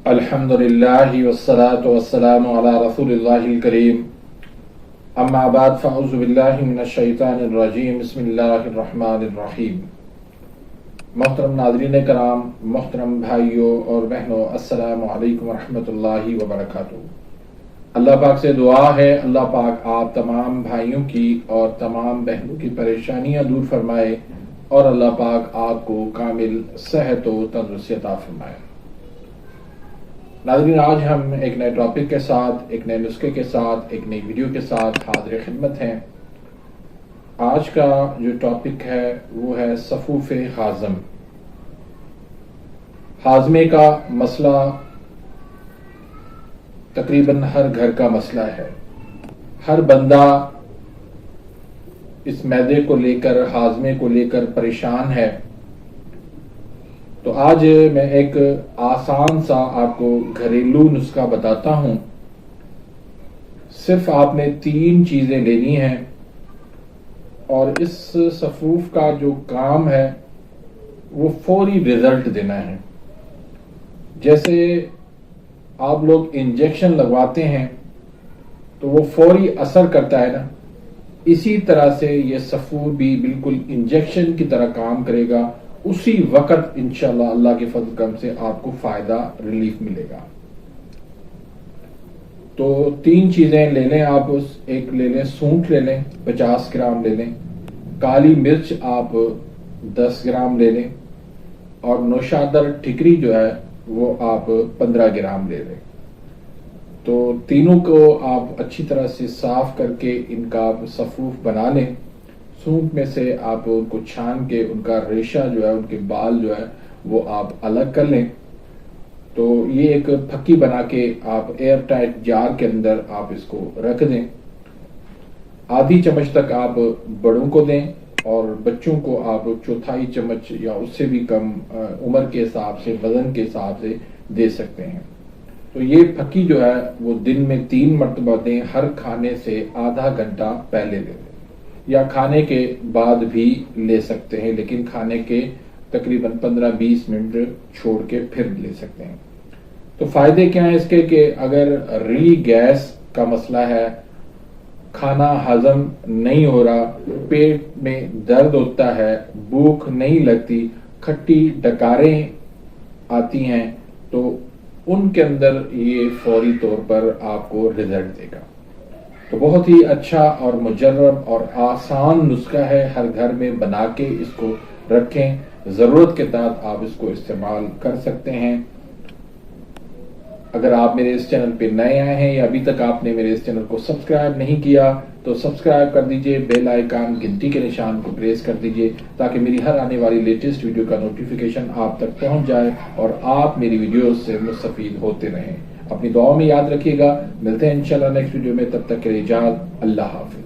الحمدللہ والصلاة والسلام علی رسول اللہ الکریم اما بعد فاعوذ باللہ من الشیطان الرجیم بسم اللہ الرحمن الرحیم۔ محترم ناظرین کرام، محترم بھائیوں اور بہنوں، السلام علیکم ورحمۃ اللہ وبرکاتہ۔ اللہ پاک سے دعا ہے اللہ پاک آپ تمام بھائیوں کی اور تمام بہنوں کی پریشانیاں دور فرمائے اور اللہ پاک آپ کو کامل صحت و تندرستی عطا فرمائے۔ ناظرین، آج ہم ایک نئے ٹاپک کے ساتھ، ایک نئے نسخے کے ساتھ، ایک نئی ویڈیو کے ساتھ حاضر خدمت ہیں۔ آج کا جو ٹاپک ہے وہ ہے صفوف ہاضم۔ ہاضمے کا مسئلہ تقریباً ہر گھر کا مسئلہ ہے۔ ہر بندہ اس معدے کو لے کر، ہاضمے کو لے کر پریشان ہے۔ تو آج میں ایک آسان سا آپ کو گھریلو نسخہ بتاتا ہوں۔ صرف آپ نے 3 چیزیں لینی ہیں اور اس صفوف کا جو کام ہے وہ فوری رزلٹ دینا ہے۔ جیسے آپ لوگ انجیکشن لگواتے ہیں تو وہ فوری اثر کرتا ہے نا، اسی طرح سے یہ صفوف بھی بالکل انجیکشن کی طرح کام کرے گا۔ اسی وقت انشاءاللہ اللہ کے فضل کرم سے آپ کو فائدہ، ریلیف ملے گا۔ تو 3 چیزیں لے لیں آپ۔ ایک لے لیں سونٹ، لے لیں 50 گرام لے لیں، کالی مرچ آپ 10 گرام لے لیں، اور نوشادر ٹھکری جو ہے وہ آپ 15 گرام لے لیں۔ تو تینوں کو آپ اچھی طرح سے صاف کر کے ان کا آپ صفوف بنا لیں۔ سونٹ میں سے آپ ان کو چھان کے ان کا ریشہ جو ہے، ان کے بال جو ہے وہ آپ الگ کر لیں۔ تو یہ ایک پھکی بنا کے آپ ایئر ٹائٹ جار کے اندر آپ اس کو رکھ دیں۔ آدھی چمچ تک آپ بڑوں کو دیں اور بچوں کو آپ 1/4 چمچ یا اس سے بھی کم عمر کے حساب سے، وزن کے حساب سے دے سکتے ہیں۔ تو یہ پھکی جو ہے وہ دن میں 3 مرتبہ دیں، ہر کھانے سے آدھا گھنٹہ پہلے لے لیں، یا کھانے کے بعد بھی لے سکتے ہیں، لیکن کھانے کے تقریباً 15-20 منٹ چھوڑ کے پھر لے سکتے ہیں۔ تو فائدے کیا ہیں اس کے کہ اگر ری گیس کا مسئلہ ہے، کھانا ہضم نہیں ہو رہا، پیٹ میں درد ہوتا ہے، بھوک نہیں لگتی، کھٹی ڈکاریں آتی ہیں، تو ان کے اندر یہ فوری طور پر آپ کو رزلٹ دے گا۔ تو بہت ہی اچھا اور مجرب اور آسان نسخہ ہے، ہر گھر میں بنا کے اس کو رکھیں، ضرورت کے تحت آپ اس کو استعمال کر سکتے ہیں۔ اگر آپ میرے اس چینل پہ نئے آئے ہیں یا ابھی تک آپ نے میرے اس چینل کو سبسکرائب نہیں کیا تو سبسکرائب کر دیجئے، بیل آئیکن گھنٹی کے نشان کو پریس کر دیجئے تاکہ میری ہر آنے والی لیٹسٹ ویڈیو کا نوٹیفیکیشن آپ تک پہنچ جائے اور آپ میری ویڈیوز سے مستفید ہوتے رہیں۔ اپنی دعاؤں میں یاد رکھیے گا۔ ملتے ہیں انشاءاللہ نیکسٹ ویڈیو میں، تب تک کے لیے اجازت، اللہ حافظ۔